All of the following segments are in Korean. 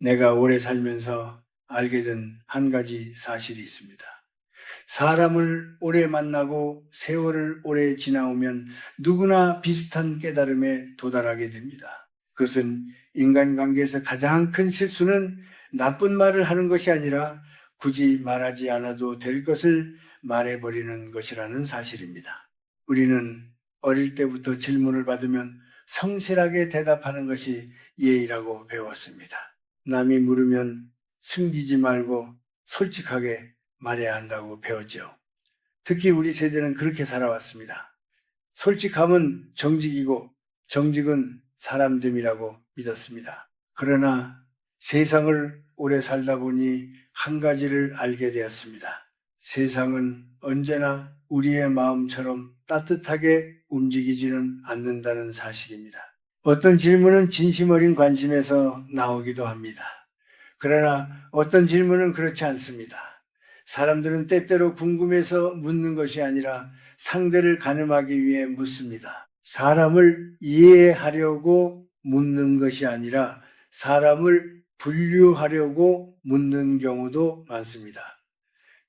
내가 오래 살면서 알게 된 한 가지 사실이 있습니다. 사람을 오래 만나고 세월을 오래 지나오면 누구나 비슷한 깨달음에 도달하게 됩니다. 그것은 인간관계에서 가장 큰 실수는 나쁜 말을 하는 것이 아니라 굳이 말하지 않아도 될 것을 말해버리는 것이라는 사실입니다. 우리는 어릴 때부터 질문을 받으면 성실하게 대답하는 것이 예의라고 배웠습니다. 남이 물으면 숨기지 말고 솔직하게 말해야 한다고 배웠죠. 특히 우리 세대는 그렇게 살아왔습니다. 솔직함은 정직이고 정직은 사람됨이라고 믿었습니다. 그러나 세상을 오래 살다 보니 한 가지를 알게 되었습니다. 세상은 언제나 우리의 마음처럼 따뜻하게 움직이지는 않는다는 사실입니다. 어떤 질문은 진심 어린 관심에서 나오기도 합니다. 그러나 어떤 질문은 그렇지 않습니다. 사람들은 때때로 궁금해서 묻는 것이 아니라 상대를 가늠하기 위해 묻습니다. 사람을 이해하려고 묻는 것이 아니라 사람을 분류하려고 묻는 경우도 많습니다.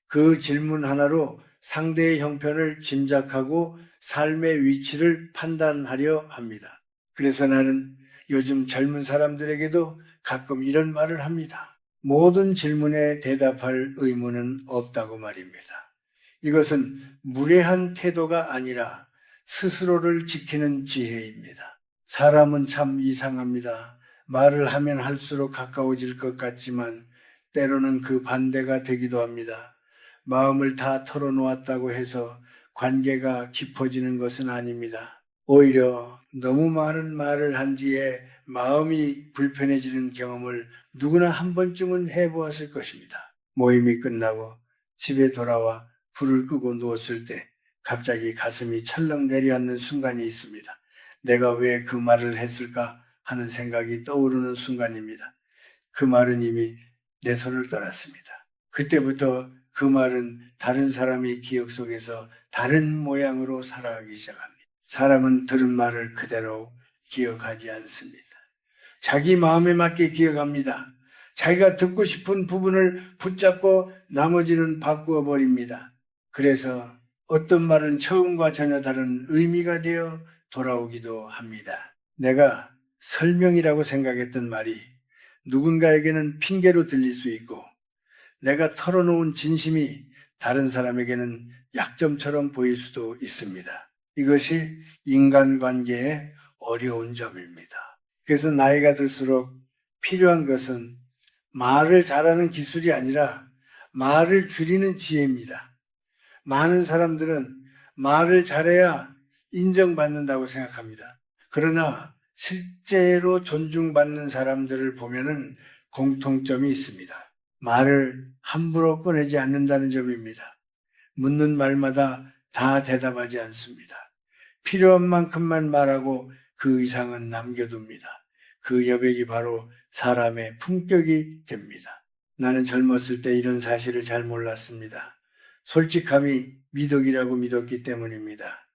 그 질문 하나로 상대의 형편을 짐작하고 삶의 위치를 판단하려 합니다. 그래서 나는 요즘 젊은 사람들에게도 가끔 이런 말을 합니다. 모든 질문에 대답할 의무는 없다고 말입니다. 이것은 무례한 태도가 아니라 스스로를 지키는 지혜입니다. 사람은 참 이상합니다. 말을 하면 할수록 가까워질 것 같지만 때로는 그 반대가 되기도 합니다. 마음을 다 털어놓았다고 해서 관계가 깊어지는 것은 아닙니다. 오히려 너무 많은 말을 한 뒤에 마음이 불편해지는 경험을 누구나 한 번쯤은 해보았을 것입니다. 모임이 끝나고 집에 돌아와 불을 끄고 누웠을 때 갑자기 가슴이 철렁 내려앉는 순간이 있습니다. 내가 왜 그 말을 했을까 하는 생각이 떠오르는 순간입니다. 그 말은 이미 내 손을 떠났습니다. 그때부터 그 말은 다른 사람의 기억 속에서 다른 모양으로 살아가기 시작합니다. 사람은 들은 말을 그대로 기억하지 않습니다. 자기 마음에 맞게 기억합니다. 자기가 듣고 싶은 부분을 붙잡고 나머지는 바꾸어 버립니다. 그래서 어떤 말은 처음과 전혀 다른 의미가 되어 돌아오기도 합니다. 내가 설명이라고 생각했던 말이 누군가에게는 핑계로 들릴 수 있고 내가 털어놓은 진심이 다른 사람에게는 약점처럼 보일 수도 있습니다. 이것이 인간관계의 어려운 점입니다. 그래서 나이가 들수록 필요한 것은 말을 잘하는 기술이 아니라 말을 줄이는 지혜입니다. 많은 사람들은 말을 잘해야 인정받는다고 생각합니다. 그러나 실제로 존중받는 사람들을 보면은 공통점이 있습니다. 말을 함부로 꺼내지 않는다는 점입니다. 묻는 말마다 다 대답하지 않습니다. 필요한 만큼만 말하고 그 이상은 남겨둡니다. 그 여백이 바로 사람의 품격이 됩니다. 나는 젊었을 때 이런 사실을 잘 몰랐습니다. 솔직함이 미덕이라고 믿었기 때문입니다.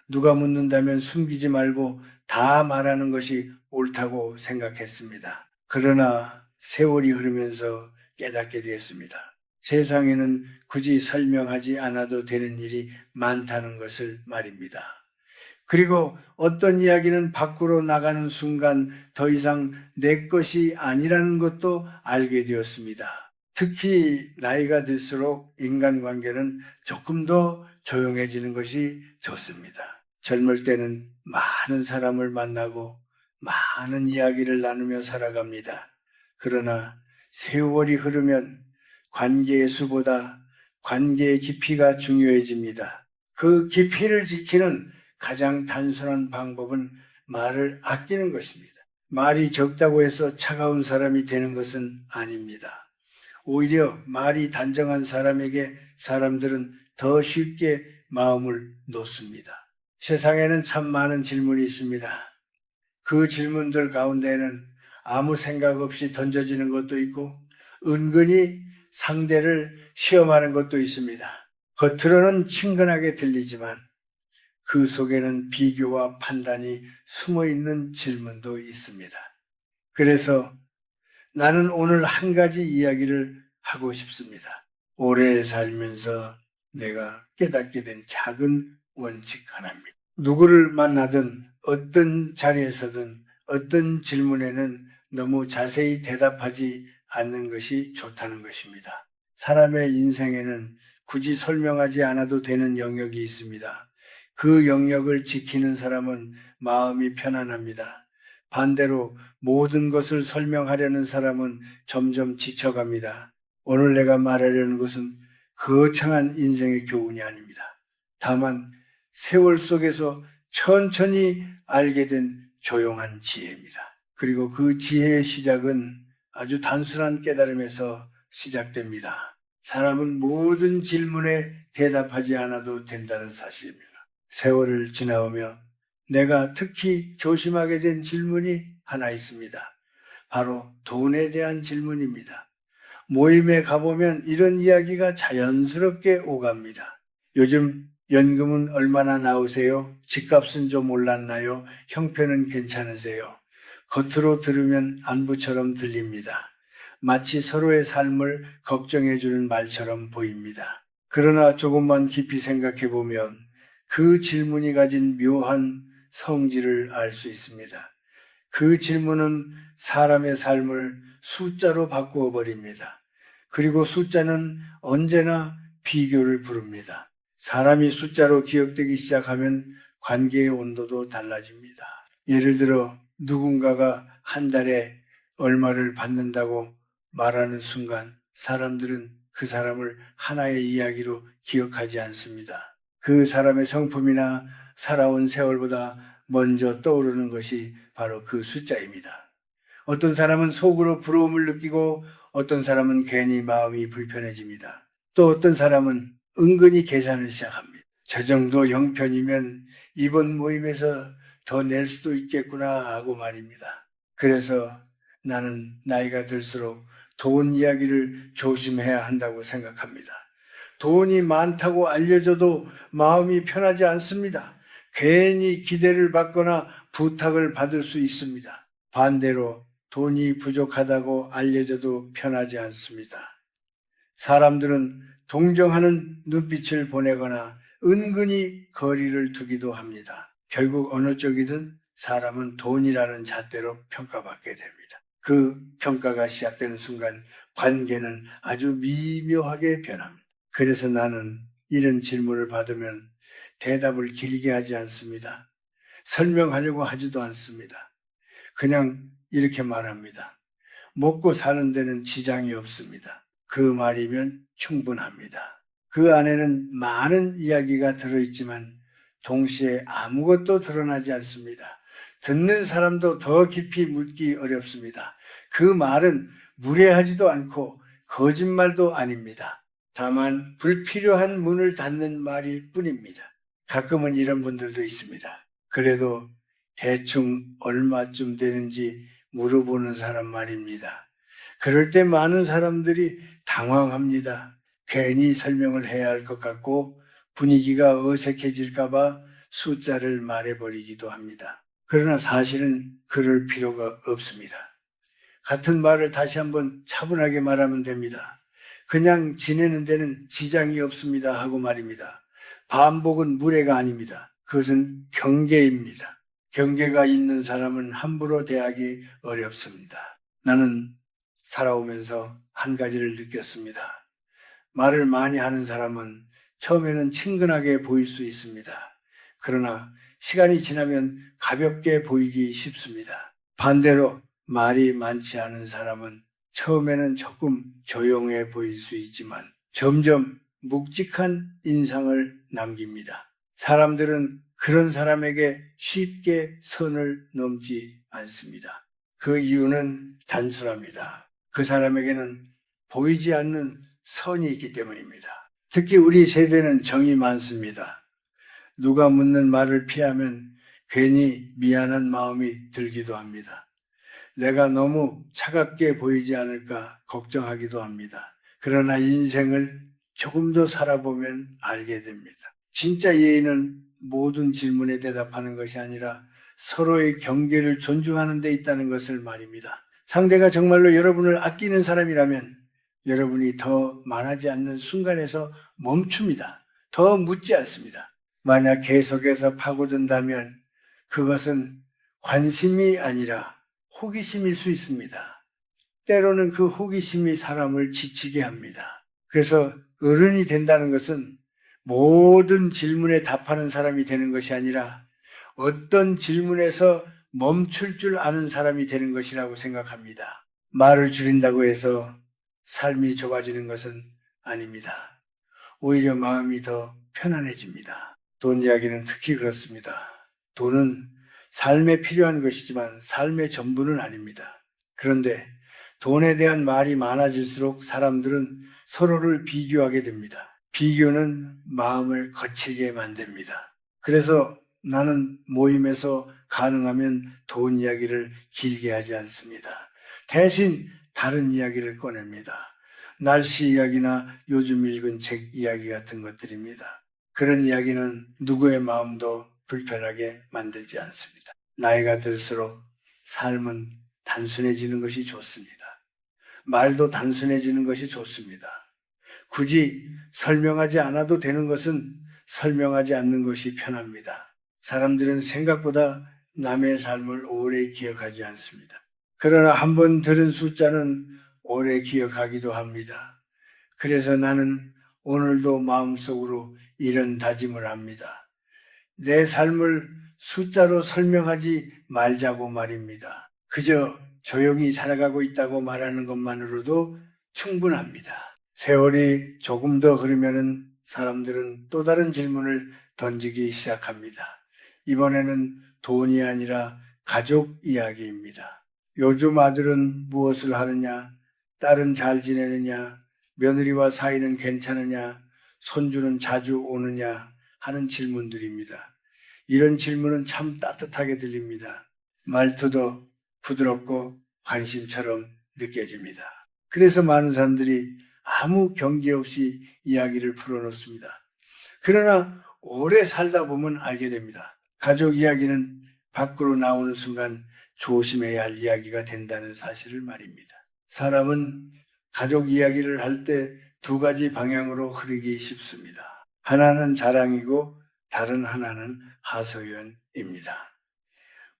누가 묻는다면 숨기지 말고 다 말하는 것이 옳다고 생각했습니다. 그러나 세월이 흐르면서 깨닫게 되었습니다. 세상에는 굳이 설명하지 않아도 되는 일이 많다는 것을 말입니다. 그리고 어떤 이야기는 밖으로 나가는 순간 더 이상 내 것이 아니라는 것도 알게 되었습니다. 특히 나이가 들수록 인간관계는 조금 더 조용해지는 것이 좋습니다. 젊을 때는 많은 사람을 만나고 많은 이야기를 나누며 살아갑니다. 그러나 세월이 흐르면 관계의 수보다 관계의 깊이가 중요해집니다. 그 깊이를 지키는 가장 단순한 방법은 말을 아끼는 것입니다. 말이 적다고 해서 차가운 사람이 되는 것은 아닙니다. 오히려 말이 단정한 사람에게 사람들은 더 쉽게 마음을 놓습니다. 세상에는 참 많은 질문이 있습니다. 그 질문들 가운데는 아무 생각 없이 던져지는 것도 있고 은근히 상대를 시험하는 것도 있습니다. 겉으로는 친근하게 들리지만 그 속에는 비교와 판단이 숨어 있는 질문도 있습니다. 그래서 나는 오늘 한 가지 이야기를 하고 싶습니다. 오래 살면서 내가 깨닫게 된 작은 원칙 하나입니다. 누구를 만나든 어떤 자리에서든 어떤 질문에는 너무 자세히 대답하지 않는 것이 좋다는 것입니다. 사람의 인생에는 굳이 설명하지 않아도 되는 영역이 있습니다. 그 영역을 지키는 사람은 마음이 편안합니다. 반대로 모든 것을 설명하려는 사람은 점점 지쳐갑니다. 오늘 내가 말하려는 것은 거창한 인생의 교훈이 아닙니다. 다만 세월 속에서 천천히 알게 된 조용한 지혜입니다. 그리고 그 지혜의 시작은 아주 단순한 깨달음에서 시작됩니다. 사람은 모든 질문에 대답하지 않아도 된다는 사실입니다. 세월을 지나오며 내가 특히 조심하게 된 질문이 하나 있습니다. 바로 돈에 대한 질문입니다. 모임에 가보면 이런 이야기가 자연스럽게 오갑니다. 요즘 연금은 얼마나 나오세요? 집값은 좀 올랐나요? 형편은 괜찮으세요? 겉으로 들으면 안부처럼 들립니다. 마치 서로의 삶을 걱정해주는 말처럼 보입니다. 그러나 조금만 깊이 생각해 보면 그 질문이 가진 묘한 성질을 알 수 있습니다. 그 질문은 사람의 삶을 숫자로 바꾸어 버립니다. 그리고 숫자는 언제나 비교를 부릅니다. 사람이 숫자로 기억되기 시작하면 관계의 온도도 달라집니다. 예를 들어 누군가가 한 달에 얼마를 받는다고 말하는 순간 사람들은 그 사람을 하나의 이야기로 기억하지 않습니다. 그 사람의 성품이나 살아온 세월보다 먼저 떠오르는 것이 바로 그 숫자입니다. 어떤 사람은 속으로 부러움을 느끼고 어떤 사람은 괜히 마음이 불편해집니다. 또 어떤 사람은 은근히 계산을 시작합니다. 저 정도 형편이면 이번 모임에서 더 낼 수도 있겠구나 하고 말입니다. 그래서 나는 나이가 들수록 돈 이야기를 조심해야 한다고 생각합니다. 돈이 많다고 알려줘도 마음이 편하지 않습니다. 괜히 기대를 받거나 부탁을 받을 수 있습니다. 반대로 돈이 부족하다고 알려줘도 편하지 않습니다. 사람들은 동정하는 눈빛을 보내거나 은근히 거리를 두기도 합니다. 결국 어느 쪽이든 사람은 돈이라는 잣대로 평가받게 됩니다. 그 평가가 시작되는 순간 관계는 아주 미묘하게 변합니다. 그래서 나는 이런 질문을 받으면 대답을 길게 하지 않습니다. 설명하려고 하지도 않습니다. 그냥 이렇게 말합니다. 먹고 사는 데는 지장이 없습니다. 그 말이면 충분합니다. 그 안에는 많은 이야기가 들어있지만 동시에 아무것도 드러나지 않습니다. 듣는 사람도 더 깊이 묻기 어렵습니다. 그 말은 무례하지도 않고 거짓말도 아닙니다. 다만 불필요한 문을 닫는 말일 뿐입니다. 가끔은 이런 분들도 있습니다. 그래도 대충 얼마쯤 되는지 물어보는 사람 말입니다. 그럴 때 많은 사람들이 당황합니다. 괜히 설명을 해야 할 것 같고 분위기가 어색해질까봐 숫자를 말해버리기도 합니다. 그러나 사실은 그럴 필요가 없습니다. 같은 말을 다시 한번 차분하게 말하면 됩니다. 그냥 지내는 데는 지장이 없습니다 하고 말입니다. 반복은 무례가 아닙니다. 그것은 경계입니다. 경계가 있는 사람은 함부로 대하기 어렵습니다. 나는 살아오면서 한 가지를 느꼈습니다. 말을 많이 하는 사람은 처음에는 친근하게 보일 수 있습니다. 그러나 시간이 지나면 가볍게 보이기 쉽습니다. 반대로 말이 많지 않은 사람은 처음에는 조금 조용해 보일 수 있지만 점점 묵직한 인상을 남깁니다. 사람들은 그런 사람에게 쉽게 선을 넘지 않습니다. 그 이유는 단순합니다. 그 사람에게는 보이지 않는 선이 있기 때문입니다. 특히 우리 세대는 정이 많습니다. 누가 묻는 말을 피하면 괜히 미안한 마음이 들기도 합니다. 내가 너무 차갑게 보이지 않을까 걱정하기도 합니다. 그러나 인생을 조금 더 살아보면 알게 됩니다. 진짜 예의는 모든 질문에 대답하는 것이 아니라 서로의 경계를 존중하는 데 있다는 것을 말입니다. 상대가 정말로 여러분을 아끼는 사람이라면 여러분이 더 말하지 않는 순간에서 멈춥니다. 더 묻지 않습니다. 만약 계속해서 파고든다면 그것은 관심이 아니라 호기심일 수 있습니다. 때로는 그 호기심이 사람을 지치게 합니다. 그래서 어른이 된다는 것은 모든 질문에 답하는 사람이 되는 것이 아니라 어떤 질문에서 멈출 줄 아는 사람이 되는 것이라고 생각합니다. 말을 줄인다고 해서 삶이 좁아지는 것은 아닙니다. 오히려 마음이 더 편안해집니다. 돈 이야기는 특히 그렇습니다. 돈은 삶에 필요한 것이지만 삶의 전부는 아닙니다. 그런데 돈에 대한 말이 많아질수록 사람들은 서로를 비교하게 됩니다. 비교는 마음을 거칠게 만듭니다. 그래서 나는 모임에서 가능하면 돈 이야기를 길게 하지 않습니다. 대신 다른 이야기를 꺼냅니다. 날씨 이야기나 요즘 읽은 책 이야기 같은 것들입니다. 그런 이야기는 누구의 마음도 불편하게 만들지 않습니다. 나이가 들수록 삶은 단순해지는 것이 좋습니다. 말도 단순해지는 것이 좋습니다. 굳이 설명하지 않아도 되는 것은 설명하지 않는 것이 편합니다. 사람들은 생각보다 남의 삶을 오래 기억하지 않습니다. 그러나 한번 들은 숫자는 오래 기억하기도 합니다. 그래서 나는 오늘도 마음속으로 이런 다짐을 합니다. 내 삶을 숫자로 설명하지 말자고 말입니다. 그저 조용히 살아가고 있다고 말하는 것만으로도 충분합니다. 세월이 조금 더 흐르면은 사람들은 또 다른 질문을 던지기 시작합니다. 이번에는 돈이 아니라 가족 이야기입니다. 요즘 아들은 무엇을 하느냐? 딸은 잘 지내느냐? 며느리와 사이는 괜찮으냐? 손주는 자주 오느냐? 하는 질문들입니다. 이런 질문은 참 따뜻하게 들립니다. 말투도 부드럽고 관심처럼 느껴집니다. 그래서 많은 사람들이 아무 경계 없이 이야기를 풀어놓습니다. 그러나 오래 살다 보면 알게 됩니다. 가족 이야기는 밖으로 나오는 순간 조심해야 할 이야기가 된다는 사실을 말입니다. 사람은 가족 이야기를 할 때 두 가지 방향으로 흐르기 쉽습니다. 하나는 자랑이고 다른 하나는 하소연입니다.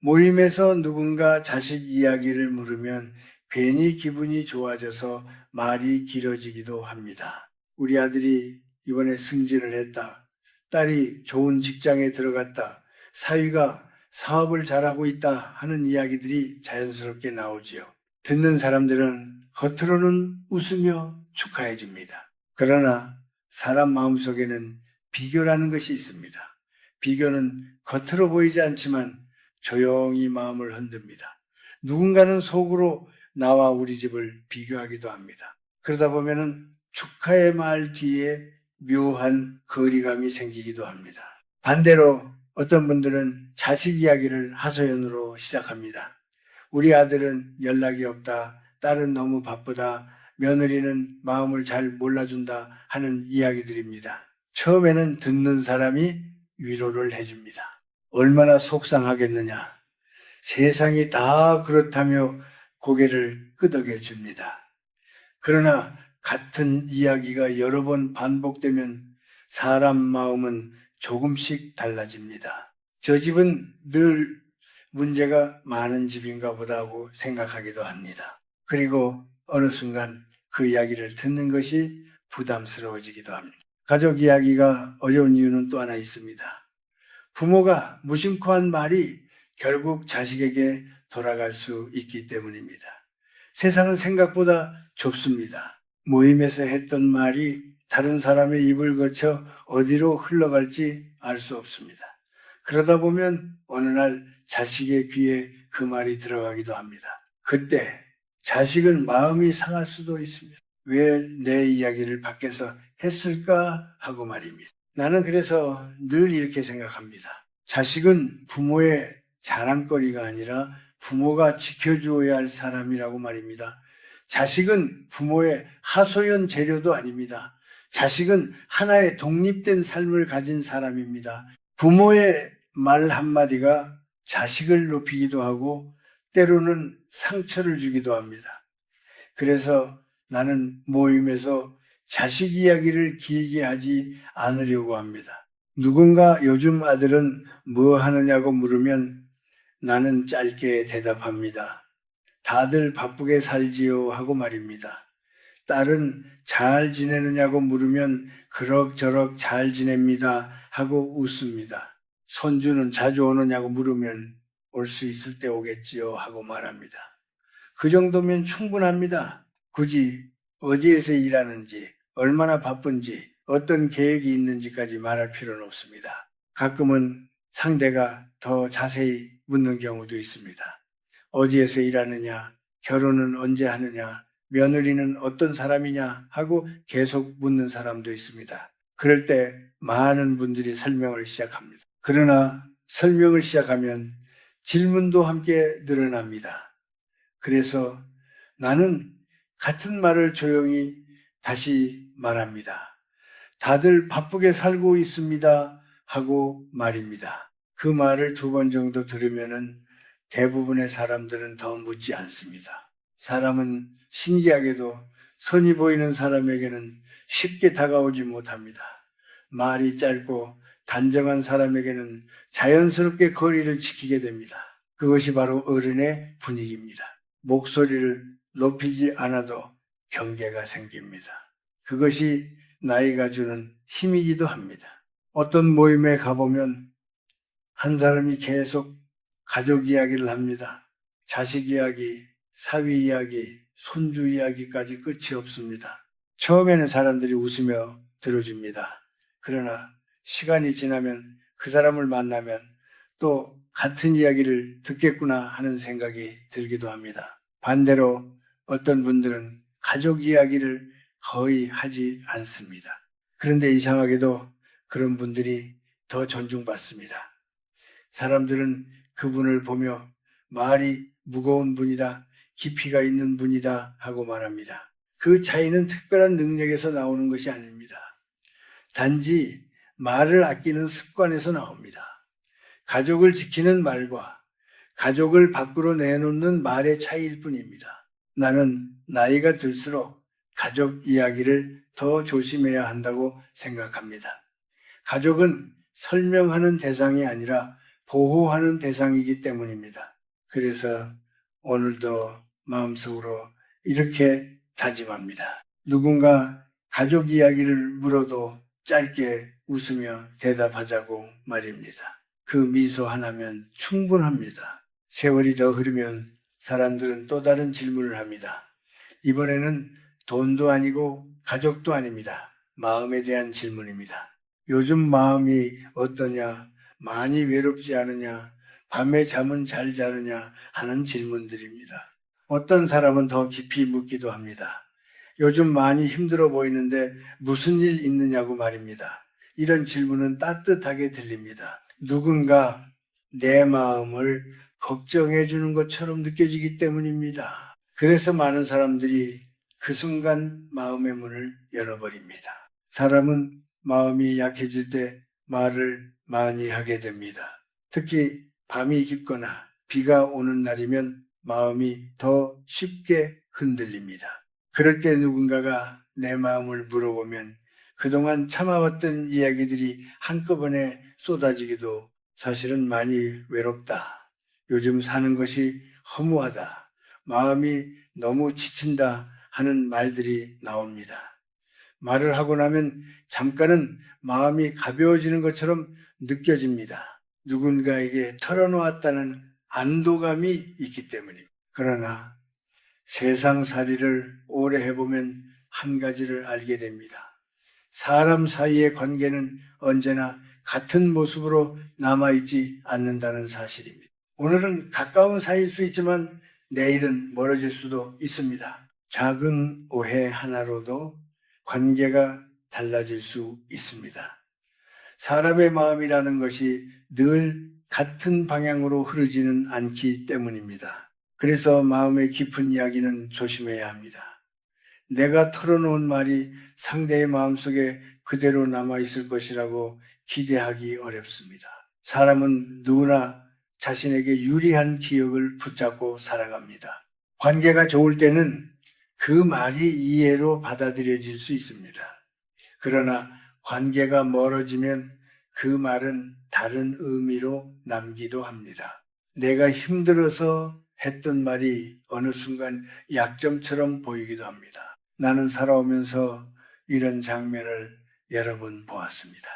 모임에서 누군가 자식 이야기를 물으면 괜히 기분이 좋아져서 말이 길어지기도 합니다. 우리 아들이 이번에 승진을 했다. 딸이 좋은 직장에 들어갔다. 사위가 사업을 잘하고 있다 하는 이야기들이 자연스럽게 나오지요. 듣는 사람들은 겉으로는 웃으며 축하해 줍니다. 그러나 사람 마음속에는 비교라는 것이 있습니다. 비교는 겉으로 보이지 않지만 조용히 마음을 흔듭니다. 누군가는 속으로 나와 우리 집을 비교하기도 합니다. 그러다 보면은 축하의 말 뒤에 묘한 거리감이 생기기도 합니다. 반대로 어떤 분들은 자식 이야기를 하소연으로 시작합니다. 우리 아들은 연락이 없다. 딸은 너무 바쁘다. 며느리는 마음을 잘 몰라준다 하는 이야기들입니다. 처음에는 듣는 사람이 위로를 해줍니다. 얼마나 속상하겠느냐. 세상이 다 그렇다며 고개를 끄덕여 줍니다. 그러나 같은 이야기가 여러 번 반복되면 사람 마음은 조금씩 달라집니다. 저 집은 늘 문제가 많은 집인가 보다 하고 생각하기도 합니다. 그리고 어느 순간 그 이야기를 듣는 것이 부담스러워지기도 합니다. 가족 이야기가 어려운 이유는 또 하나 있습니다. 부모가 무심코 한 말이 결국 자식에게 돌아갈 수 있기 때문입니다. 세상은 생각보다 좁습니다. 모임에서 했던 말이 다른 사람의 입을 거쳐 어디로 흘러갈지 알 수 없습니다. 그러다 보면 어느 날 자식의 귀에 그 말이 들어가기도 합니다. 그때 자식은 마음이 상할 수도 있습니다. 왜 내 이야기를 밖에서 했을까 하고 말입니다. 나는 그래서 늘 이렇게 생각합니다. 자식은 부모의 자랑거리가 아니라 부모가 지켜주어야 할 사람이라고 말입니다. 자식은 부모의 하소연 재료도 아닙니다. 자식은 하나의 독립된 삶을 가진 사람입니다. 부모의 말 한마디가 자식을 높이기도 하고 때로는 상처를 주기도 합니다. 그래서 나는 모임에서 자식 이야기를 길게 하지 않으려고 합니다. 누군가 요즘 아들은 뭐 하느냐고 물으면 나는 짧게 대답합니다. 다들 바쁘게 살지요 하고 말입니다. 딸은 잘 지내느냐고 물으면 그럭저럭 잘 지냅니다 하고 웃습니다. 손주는 자주 오느냐고 물으면 올 수 있을 때 오겠지요 하고 말합니다. 그 정도면 충분합니다. 굳이 어디에서 일하는지, 얼마나 바쁜지, 어떤 계획이 있는지까지 말할 필요는 없습니다. 가끔은 상대가 더 자세히 묻는 경우도 있습니다. 어디에서 일하느냐, 결혼은 언제 하느냐, 며느리는 어떤 사람이냐 하고 계속 묻는 사람도 있습니다. 그럴 때 많은 분들이 설명을 시작합니다. 그러나 설명을 시작하면 질문도 함께 늘어납니다. 그래서 나는 같은 말을 조용히 다시 말합니다. 다들 바쁘게 살고 있습니다 하고 말입니다. 그 말을 2번 정도 들으면은 대부분의 사람들은 더 묻지 않습니다. 사람은 신기하게도 선이 보이는 사람에게는 쉽게 다가오지 못합니다. 말이 짧고 단정한 사람에게는 자연스럽게 거리를 지키게 됩니다. 그것이 바로 어른의 분위기입니다. 목소리를 높이지 않아도 경계가 생깁니다. 그것이 나이가 주는 힘이기도 합니다. 어떤 모임에 가보면 한 사람이 계속 가족 이야기를 합니다. 자식 이야기, 사위 이야기, 손주 이야기까지 끝이 없습니다. 처음에는 사람들이 웃으며 들어줍니다. 그러나 시간이 지나면 그 사람을 만나면 또 같은 이야기를 듣겠구나 하는 생각이 들기도 합니다. 반대로 어떤 분들은 가족 이야기를 거의 하지 않습니다. 그런데 이상하게도 그런 분들이 더 존중받습니다. 사람들은 그분을 보며 말이 무거운 분이다, 깊이가 있는 분이다 하고 말합니다. 그 차이는 특별한 능력에서 나오는 것이 아닙니다. 단지 말을 아끼는 습관에서 나옵니다. 가족을 지키는 말과 가족을 밖으로 내놓는 말의 차이일 뿐입니다. 나는 나이가 들수록 가족 이야기를 더 조심해야 한다고 생각합니다. 가족은 설명하는 대상이 아니라 보호하는 대상이기 때문입니다. 그래서 오늘도 마음속으로 이렇게 다짐합니다. 누군가 가족 이야기를 물어도 짧게 웃으며 대답하자고 말입니다. 그 미소 하나면 충분합니다. 세월이 더 흐르면 사람들은 또 다른 질문을 합니다. 이번에는 돈도 아니고 가족도 아닙니다. 마음에 대한 질문입니다. 요즘 마음이 어떠냐, 많이 외롭지 않으냐, 밤에 잠은 잘 자느냐 하는 질문들입니다. 어떤 사람은 더 깊이 묻기도 합니다. 요즘 많이 힘들어 보이는데 무슨 일 있느냐고 말입니다. 이런 질문은 따뜻하게 들립니다. 누군가 내 마음을 걱정해 주는 것처럼 느껴지기 때문입니다. 그래서 많은 사람들이 그 순간 마음의 문을 열어버립니다. 사람은 마음이 약해질 때 말을 많이 하게 됩니다. 특히 밤이 깊거나 비가 오는 날이면 마음이 더 쉽게 흔들립니다. 그럴 때 누군가가 내 마음을 물어보면 그동안 참아왔던 이야기들이 한꺼번에 쏟아지기도 사실은 많이 외롭다. 요즘 사는 것이 허무하다. 마음이 너무 지친다 하는 말들이 나옵니다. 말을 하고 나면 잠깐은 마음이 가벼워지는 것처럼 느껴집니다. 누군가에게 털어놓았다는 안도감이 있기 때문입니다. 그러나 세상살이를 오래 해보면 한 가지를 알게 됩니다. 사람 사이의 관계는 언제나 같은 모습으로 남아있지 않는다는 사실입니다. 오늘은 가까운 사이일 수 있지만 내일은 멀어질 수도 있습니다. 작은 오해 하나로도 관계가 달라질 수 있습니다. 사람의 마음이라는 것이 늘 같은 방향으로 흐르지는 않기 때문입니다. 그래서 마음의 깊은 이야기는 조심해야 합니다. 내가 털어놓은 말이 상대의 마음속에 그대로 남아있을 것이라고 기대하기 어렵습니다. 사람은 누구나 자신에게 유리한 기억을 붙잡고 살아갑니다. 관계가 좋을 때는 그 말이 이해로 받아들여질 수 있습니다. 그러나 관계가 멀어지면 그 말은 다른 의미로 남기도 합니다. 내가 힘들어서 했던 말이 어느 순간 약점처럼 보이기도 합니다. 나는 살아오면서 이런 장면을 여러 번 보았습니다.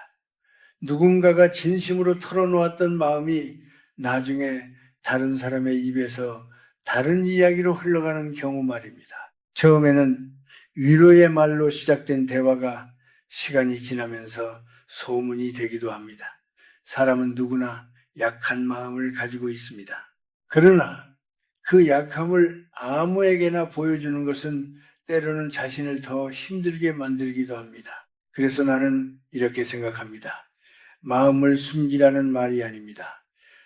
누군가가 진심으로 털어놓았던 마음이 나중에 다른 사람의 입에서 다른 이야기로 흘러가는 경우 말입니다. 처음에는 위로의 말로 시작된 대화가 시간이 지나면서 소문이 되기도 합니다. 사람은 누구나 약한 마음을 가지고 있습니다. 그러나 그 약함을 아무에게나 보여주는 것은 때로는 자신을 더 힘들게 만들기도 합니다. 그래서 나는 이렇게 생각합니다. 마음을 숨기라는 말이 아닙니다.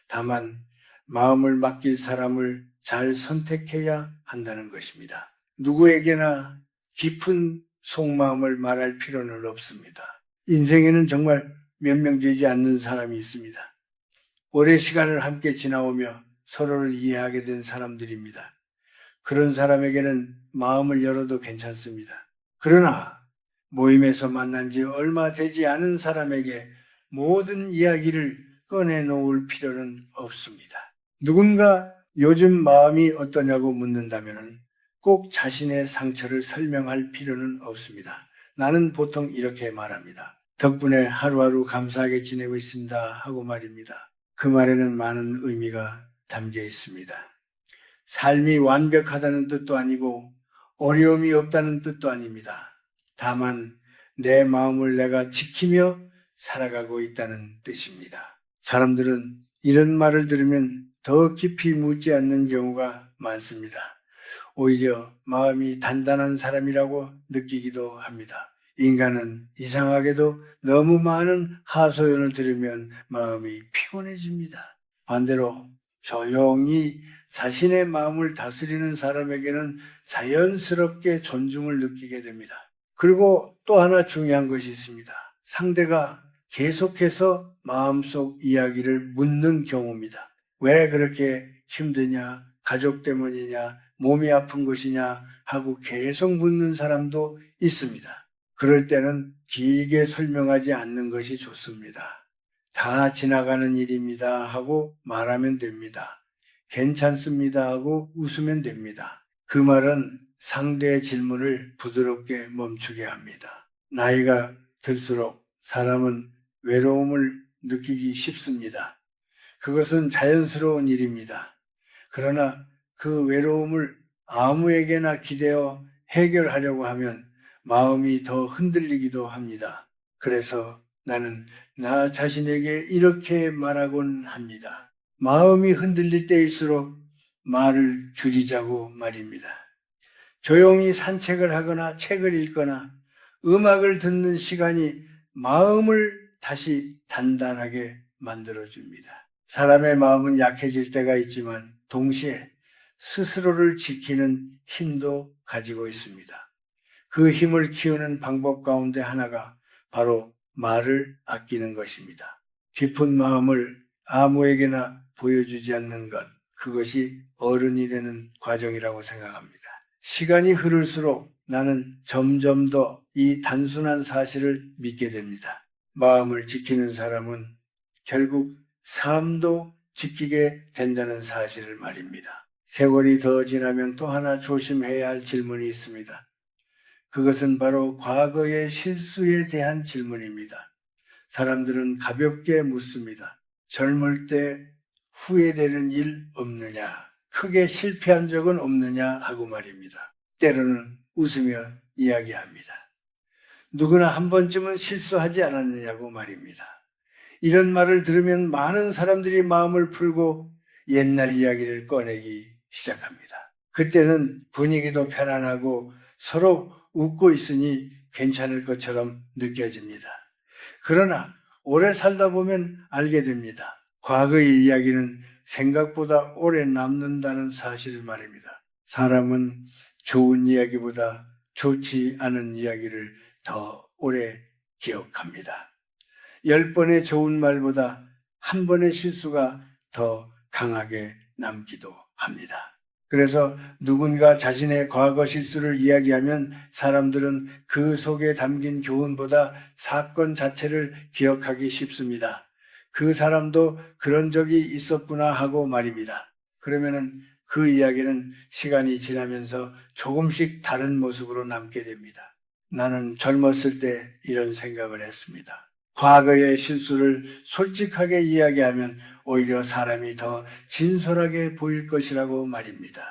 다만 마음을 맡길 사람을 잘 선택해야 한다는 것입니다. 누구에게나 깊은 속마음을 말할 필요는 없습니다. 인생에는 정말 몇 명 되지 않는 사람이 있습니다. 오랜 시간을 함께 지나오며 서로를 이해하게 된 사람들입니다. 그런 사람에게는 마음을 열어도 괜찮습니다. 그러나 모임에서 만난 지 얼마 되지 않은 사람에게 모든 이야기를 꺼내놓을 필요는 없습니다. 누군가 요즘 마음이 어떠냐고 묻는다면 꼭 자신의 상처를 설명할 필요는 없습니다. 나는 보통 이렇게 말합니다. 덕분에 하루하루 감사하게 지내고 있습니다 하고 말입니다. 그 말에는 많은 의미가 담겨 있습니다. 삶이 완벽하다는 뜻도 아니고 어려움이 없다는 뜻도 아닙니다. 다만 내 마음을 내가 지키며 살아가고 있다는 뜻입니다. 사람들은 이런 말을 들으면 더 깊이 묻지 않는 경우가 많습니다. 오히려 마음이 단단한 사람이라고 느끼기도 합니다. 인간은 이상하게도 너무 많은 하소연을 들으면 마음이 피곤해집니다. 반대로 조용히 자신의 마음을 다스리는 사람에게는 자연스럽게 존중을 느끼게 됩니다. 그리고 또 하나 중요한 것이 있습니다. 상대가 계속해서 마음속 이야기를 묻는 경우입니다. 왜 그렇게 힘드냐? 가족 때문이냐? 몸이 아픈 것이냐? 하고 계속 묻는 사람도 있습니다. 그럴 때는 길게 설명하지 않는 것이 좋습니다. 다 지나가는 일입니다 하고 말하면 됩니다. 괜찮습니다 하고 웃으면 됩니다. 그 말은 상대의 질문을 부드럽게 멈추게 합니다. 나이가 들수록 사람은 외로움을 느끼기 쉽습니다. 그것은 자연스러운 일입니다. 그러나 그 외로움을 아무에게나 기대어 해결하려고 하면 마음이 더 흔들리기도 합니다. 그래서 나는 나 자신에게 이렇게 말하곤 합니다. 마음이 흔들릴 때일수록 말을 줄이자고 말입니다. 조용히 산책을 하거나 책을 읽거나 음악을 듣는 시간이 마음을 다시 단단하게 만들어줍니다. 사람의 마음은 약해질 때가 있지만 동시에 스스로를 지키는 힘도 가지고 있습니다. 그 힘을 키우는 방법 가운데 하나가 바로 말을 아끼는 것입니다. 깊은 마음을 아무에게나 보여주지 않는 것, 그것이 어른이 되는 과정이라고 생각합니다. 시간이 흐를수록 나는 점점 더 이 단순한 사실을 믿게 됩니다. 마음을 지키는 사람은 결국 삶도 지키게 된다는 사실을 말입니다. 세월이 더 지나면 또 하나 조심해야 할 질문이 있습니다. 그것은 바로 과거의 실수에 대한 질문입니다. 사람들은 가볍게 묻습니다. 젊을 때 후회되는 일 없느냐? 크게 실패한 적은 없느냐? 하고 말입니다. 때로는 웃으며 이야기합니다. 누구나 한 번쯤은 실수하지 않았느냐고 말입니다. 이런 말을 들으면 많은 사람들이 마음을 풀고 옛날 이야기를 꺼내기 시작합니다. 그때는 분위기도 편안하고 서로 웃고 있으니 괜찮을 것처럼 느껴집니다. 그러나 오래 살다 보면 알게 됩니다. 과거의 이야기는 생각보다 오래 남는다는 사실을 말입니다. 사람은 좋은 이야기보다 좋지 않은 이야기를 더 오래 기억합니다. 10번의 좋은 말보다 한 번의 실수가 더 강하게 남기도 합니다. 그래서 누군가 자신의 과거 실수를 이야기하면 사람들은 그 속에 담긴 교훈보다 사건 자체를 기억하기 쉽습니다. 그 사람도 그런 적이 있었구나 하고 말입니다. 그러면은 그 이야기는 시간이 지나면서 조금씩 다른 모습으로 남게 됩니다. 나는 젊었을 때 이런 생각을 했습니다. 과거의 실수를 솔직하게 이야기하면 오히려 사람이 더 진솔하게 보일 것이라고 말입니다.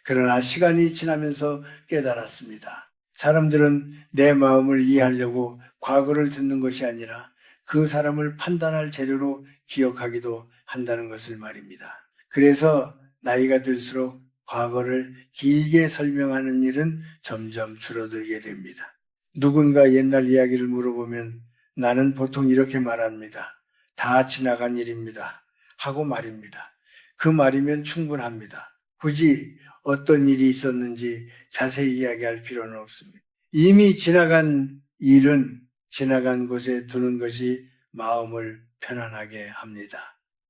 그러나 시간이 지나면서 깨달았습니다. 사람들은 내 마음을 이해하려고 과거를 듣는 것이 아니라 그 사람을 판단할 재료로 기억하기도 한다는 것을 말입니다. 그래서 나이가 들수록 과거를 길게 설명하는 일은 점점 줄어들게 됩니다. 누군가 옛날 이야기를 물어보면 나는 보통 이렇게 말합니다. 다 지나간 일입니다. 하고 말입니다. 그 말이면 충분합니다. 굳이 어떤 일이 있었는지 자세히 이야기할 필요는 없습니다. 이미 지나간 일은 지나간 곳에 두는 것이 마음을 편안하게 합니다.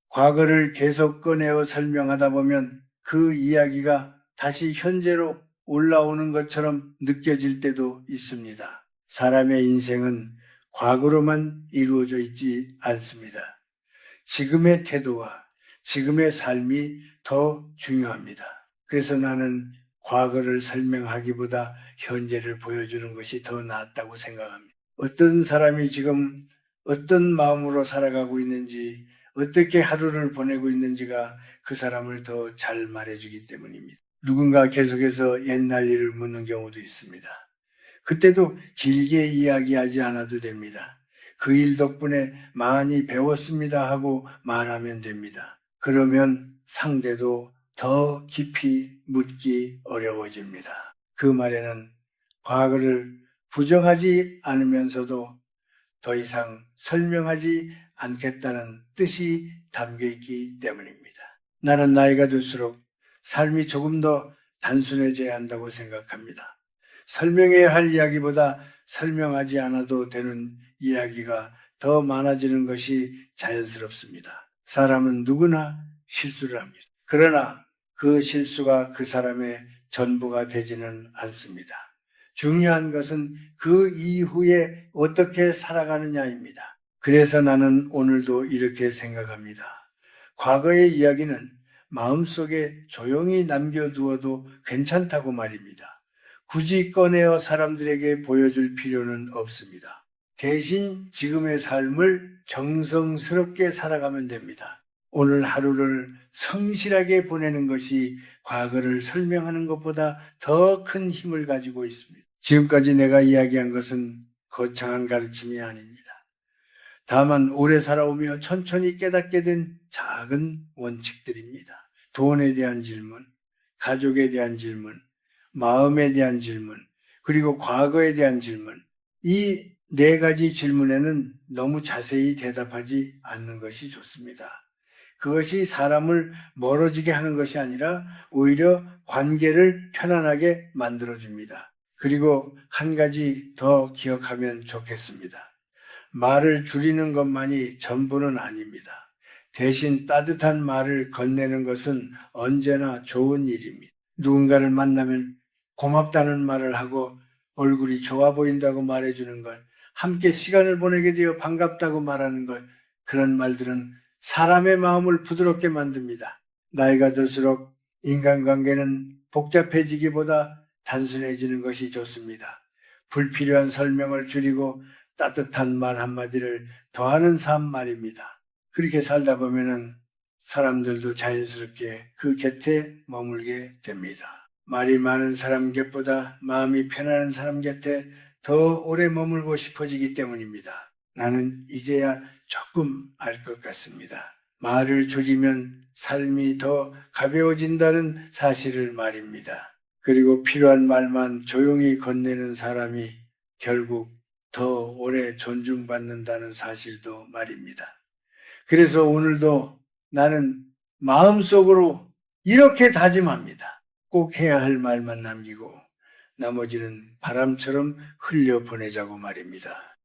과거를 계속 꺼내어 설명하다 보면 그 이야기가 다시 현재로 올라오는 것처럼 느껴질 때도 있습니다. 사람의 인생은 과거로만 이루어져 있지 않습니다. 지금의 태도와 지금의 삶이 더 중요합니다. 그래서 나는 과거를 설명하기보다 현재를 보여주는 것이 더 낫다고 생각합니다. 어떤 사람이 지금 어떤 마음으로 살아가고 있는지, 어떻게 하루를 보내고 있는지가 그 사람을 더 잘 말해주기 때문입니다. 누군가 계속해서 옛날 일을 묻는 경우도 있습니다. 그때도 길게 이야기하지 않아도 됩니다. 그 일 덕분에 많이 배웠습니다 하고 말하면 됩니다. 그러면 상대도 더 깊이 묻기 어려워집니다. 그 말에는 과거를 부정하지 않으면서도 더 이상 설명하지 않겠다는 뜻이 담겨 있기 때문입니다. 나는 나이가 들수록 삶이 조금 더 단순해져야 한다고 생각합니다. 설명해야 할 이야기보다 설명하지 않아도 되는 이야기가 더 많아지는 것이 자연스럽습니다. 사람은 누구나 실수를 합니다. 그러나 그 실수가 그 사람의 전부가 되지는 않습니다. 중요한 것은 그 이후에 어떻게 살아가느냐입니다. 그래서 나는 오늘도 이렇게 생각합니다. 과거의 이야기는 마음속에 조용히 남겨두어도 괜찮다고 말입니다. 굳이 꺼내어 사람들에게 보여줄 필요는 없습니다. 대신 지금의 삶을 정성스럽게 살아가면 됩니다. 오늘 하루를 성실하게 보내는 것이 과거를 설명하는 것보다 더 큰 힘을 가지고 있습니다. 지금까지 내가 이야기한 것은 거창한 가르침이 아닙니다. 다만 오래 살아오며 천천히 깨닫게 된 작은 원칙들입니다. 돈에 대한 질문, 가족에 대한 질문, 마음에 대한 질문, 그리고 과거에 대한 질문. 이 네 가지 질문에는 너무 자세히 대답하지 않는 것이 좋습니다. 그것이 사람을 멀어지게 하는 것이 아니라 오히려 관계를 편안하게 만들어줍니다. 그리고 한 가지 더 기억하면 좋겠습니다. 말을 줄이는 것만이 전부는 아닙니다. 대신 따뜻한 말을 건네는 것은 언제나 좋은 일입니다. 누군가를 만나면 고맙다는 말을 하고 얼굴이 좋아 보인다고 말해주는 것, 함께 시간을 보내게 되어 반갑다고 말하는 것, 그런 말들은 사람의 마음을 부드럽게 만듭니다. 나이가 들수록 인간관계는 복잡해지기보다 단순해지는 것이 좋습니다. 불필요한 설명을 줄이고 따뜻한 말 한마디를 더하는 삶 말입니다. 그렇게 살다 보면은 사람들도 자연스럽게 그 곁에 머물게 됩니다. 말이 많은 사람 곁보다 마음이 편안한 사람 곁에 더 오래 머물고 싶어지기 때문입니다. 나는 이제야 조금 알 것 같습니다. 말을 줄이면 삶이 더 가벼워진다는 사실을 말입니다. 그리고 필요한 말만 조용히 건네는 사람이 결국 더 오래 존중받는다는 사실도 말입니다. 그래서 오늘도 나는 마음속으로 이렇게 다짐합니다. 꼭 해야 할 말만 남기고 나머지는 바람처럼 흘려보내자고 말입니다.